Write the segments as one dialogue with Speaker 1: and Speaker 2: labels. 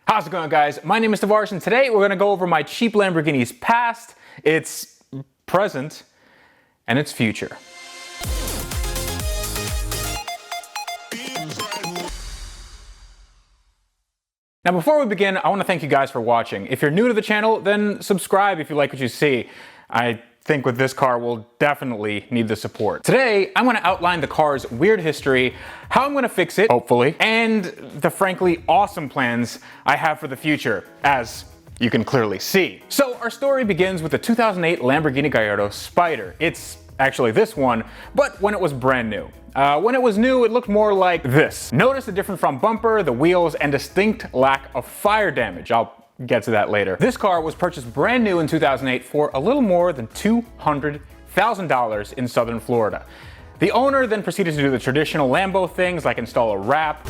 Speaker 1: How's it going, guys? My name is Tavarish, and today we're going to go over my cheap Lamborghini's past, its present, and its future. Now, before we begin, I want to thank you guys for watching. If you're new to the channel, then subscribe if you like what you see. I think with this car, we'll definitely need the support. Today, I'm going to outline the car's weird history, how I'm going to fix it, hopefully, and the frankly awesome plans I have for the future, as you can clearly see. So our story begins with the 2008 Lamborghini Gallardo Spider. It's actually this one, but when it was brand new. When it was new, it looked more like this. Notice the different front bumper, the wheels, and distinct lack of fire damage. I'll get to that later. This car was purchased brand new in 2008 for a little more than $200,000 in southern Florida. The owner then proceeded to do the traditional Lambo things like install a wrap,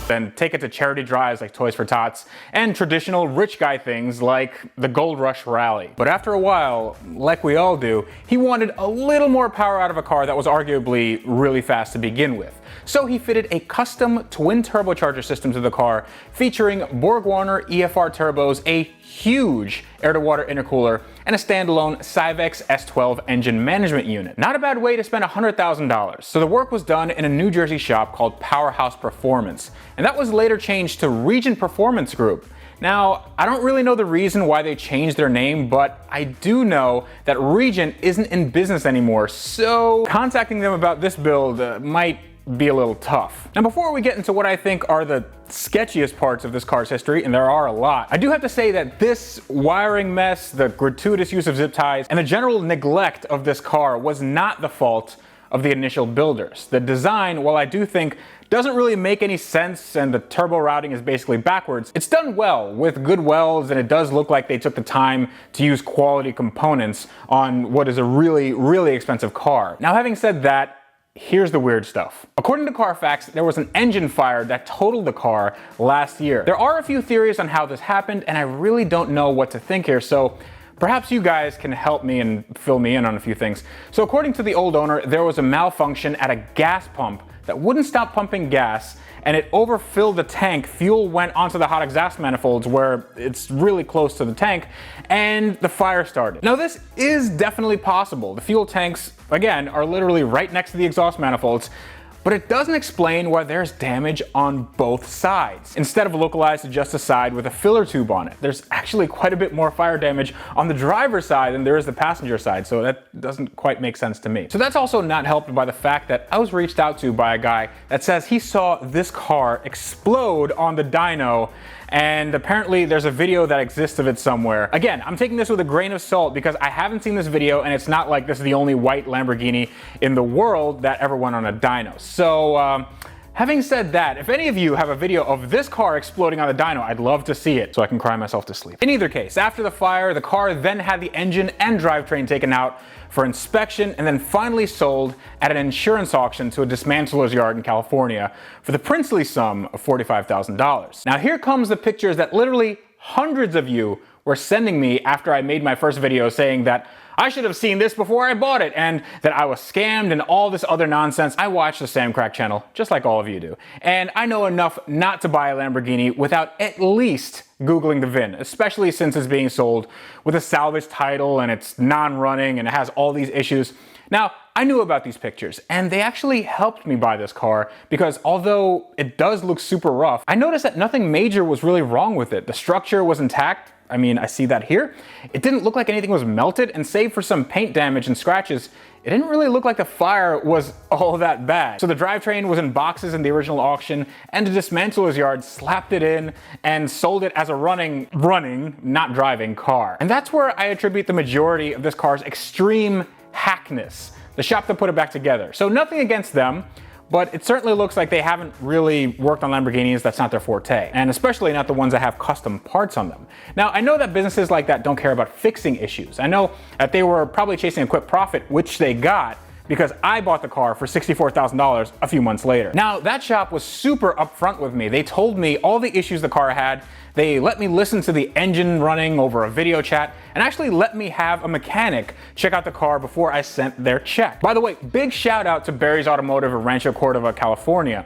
Speaker 1: then take it to charity drives like Toys for Tots, and traditional rich guy things like the Gold Rush Rally. But after a while, like we all do, he wanted a little more power out of a car that was arguably really fast to begin with. So he fitted a custom twin turbocharger system to the car, featuring Borg-Warner EFR turbos, a huge air-to-water intercooler, and a standalone Syvex S12 engine management unit. Not a bad way to spend $100,000. So the work was done in a New Jersey shop called Powerhouse Performance, and that was later changed to Regent Performance Group. Now, I don't really know the reason why they changed their name, but I do know that Regent isn't in business anymore, so contacting them about this build might be a little tough. Now, before we get into what I think are the sketchiest parts of this car's history, and there are a lot, I do have to say that this wiring mess, the gratuitous use of zip ties, and the general neglect of this car was not the fault of the initial builders. The design, while I do think doesn't really make any sense and the turbo routing is basically backwards, it's done well with good welds, and it does look like they took the time to use quality components on what is a really, really expensive car. Now, having said that, here's the weird stuff. According to Carfax, there was an engine fire that totaled the car last year. There are a few theories on how this happened, and I really don't know what to think here, so perhaps you guys can help me and fill me in on a few things. So according to the old owner, there was a malfunction at a gas pump that wouldn't stop pumping gas, and it overfilled the tank. Fuel went onto the hot exhaust manifolds where it's really close to the tank, and the fire started. Now, this is definitely possible. The fuel tanks, again, are literally right next to the exhaust manifolds, but it doesn't explain why there's damage on both sides. Instead of localized to just a side with a filler tube on it, there's actually quite a bit more fire damage on the driver's side than there is the passenger side, so that doesn't quite make sense to me. So that's also not helped by the fact that I was reached out to by a guy that says he saw this car explode on the dyno, and apparently there's a video that exists of it somewhere. Again, I'm taking this with a grain of salt because I haven't seen this video, and it's not like this is the only white Lamborghini in the world that ever went on a dyno. So, having said that, if any of you have a video of this car exploding on the dyno, I'd love to see it so I can cry myself to sleep. In either case, after the fire, the car then had the engine and drivetrain taken out for inspection and then finally sold at an insurance auction to a dismantler's yard in California for the princely sum of $45,000. Now, here comes the pictures that literally hundreds of you were sending me after I made my first video saying that I should have seen this before I bought it and that I was scammed and all this other nonsense. I watch the Sam Crack channel, just like all of you do. And I know enough not to buy a Lamborghini without at least Googling the VIN, especially since it's being sold with a salvage title and it's non-running and it has all these issues. Now, I knew about these pictures, and they actually helped me buy this car because although it does look super rough, I noticed that nothing major was really wrong with it. The structure was intact. I mean, I see that here. It didn't look like anything was melted, and save for some paint damage and scratches, it didn't really look like the fire was all that bad. So the drivetrain was in boxes in the original auction, and the dismantler's yard slapped it in and sold it as a running, not driving car. And that's where I attribute the majority of this car's extreme hackness, the shop that put it back together. So nothing against them, but it certainly looks like they haven't really worked on Lamborghinis. That's not their forte, and especially not the ones that have custom parts on them. Now, I know that businesses like that don't care about fixing issues. I know that they were probably chasing a quick profit, which they got, because I bought the car for $64,000 a few months later. Now, that shop was super upfront with me. They told me all the issues the car had. They let me listen to the engine running over a video chat and actually let me have a mechanic check out the car before I sent their check. By the way, big shout out to Barry's Automotive in Rancho Cordova, California.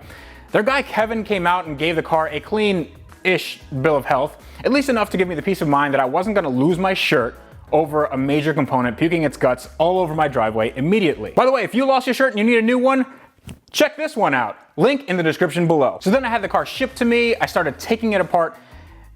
Speaker 1: Their guy Kevin came out and gave the car a clean-ish bill of health, at least enough to give me the peace of mind that I wasn't gonna lose my shirt over a major component puking its guts all over my driveway immediately. By the way, if you lost your shirt and you need a new one, check this one out. Link in the description below. So then I had the car shipped to me, I started taking it apart,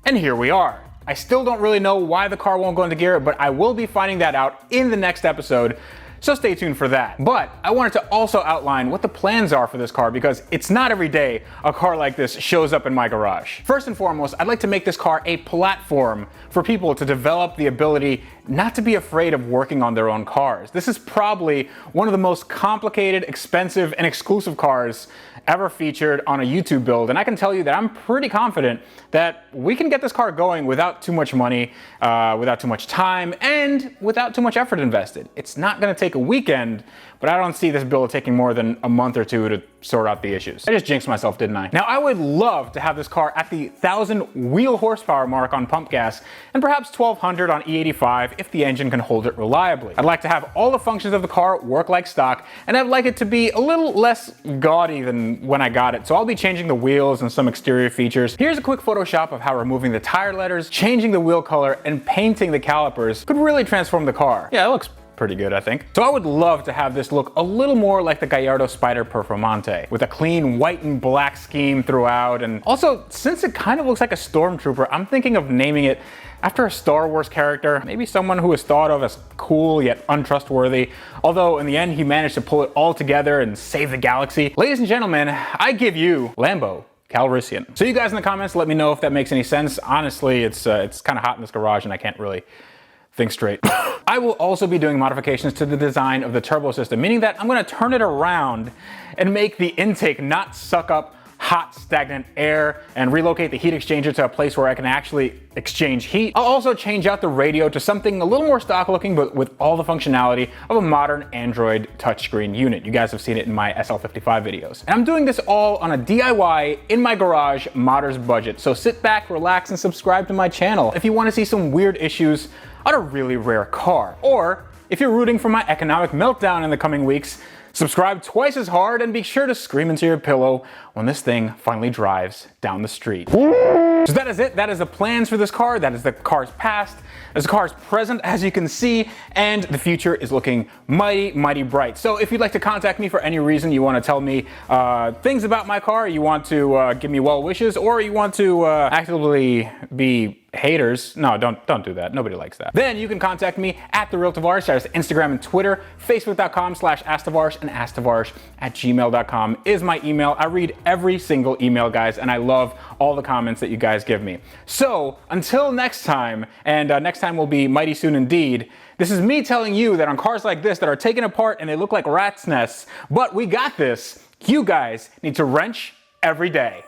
Speaker 1: and here we are. I still don't really know why the car won't go into gear, but I will be finding that out in the next episode, so stay tuned for that. But I wanted to also outline what the plans are for this car because it's not every day a car like this shows up in my garage. First and foremost, I'd like to make this car a platform for people to develop the ability not to be afraid of working on their own cars. This is probably one of the most complicated, expensive, and exclusive cars ever featured on a YouTube build, and I can tell you that I'm pretty confident that we can get this car going without too much money, without too much time, and without too much effort invested. It's not gonna take a weekend, but I don't see this build taking more than a month or two to sort out the issues. I just jinxed myself, didn't I? Now, I would love to have this car at the 1,000 wheel horsepower mark on pump gas, and perhaps 1,200 on E85 if the engine can hold it reliably. I'd like to have all the functions of the car work like stock, and I'd like it to be a little less gaudy than when I got it, so I'll be changing the wheels and some exterior features. Here's a quick Photoshop of how removing the tire letters, changing the wheel color, and painting the calipers could really transform the car. Yeah, it looks pretty good, I think. So I would love to have this look a little more like the Gallardo Spider Performante, with a clean white and black scheme throughout. And also, since it kind of looks like a stormtrooper, I'm thinking of naming it after a Star Wars character, maybe someone who is thought of as cool yet untrustworthy, although in the end he managed to pull it all together and save the galaxy. Ladies and gentlemen, I give you Lambo Calrissian. So you guys in the comments, let me know if that makes any sense. Honestly, it's kind of hot in this garage and I can't really think straight. I will also be doing modifications to the design of the turbo system, meaning that I'm gonna turn it around and make the intake not suck up hot, stagnant air and relocate the heat exchanger to a place where I can actually exchange heat. I'll also change out the radio to something a little more stock looking, but with all the functionality of a modern Android touchscreen unit. You guys have seen it in my SL55 videos. And I'm doing this all on a DIY in my garage modder's budget. So sit back, relax, and subscribe to my channel if you want to see some weird issues on a really rare car. Or if you're rooting for my economic meltdown in the coming weeks, subscribe twice as hard and be sure to scream into your pillow when this thing finally drives down the street. So that is it. That is the plans for this car. That is the car's past. That's the car's present, as you can see, and the future is looking mighty, mighty bright. So if you'd like to contact me for any reason, you want to tell me things about my car, you want to give me well wishes, or you want to actively be haters, no, don't do that. Nobody likes that. Then you can contact me at The Real Tavarish. That is Instagram and Twitter, facebook.com/AskTavarish, and AskTavarish@gmail.com is my email. I read every single email, guys, and I love all the comments that you guys give me. So until next time, and next time will be mighty soon indeed, this is me telling you that on cars like this that are taken apart and they look like rats' nests, but we got this, you guys need to wrench every day.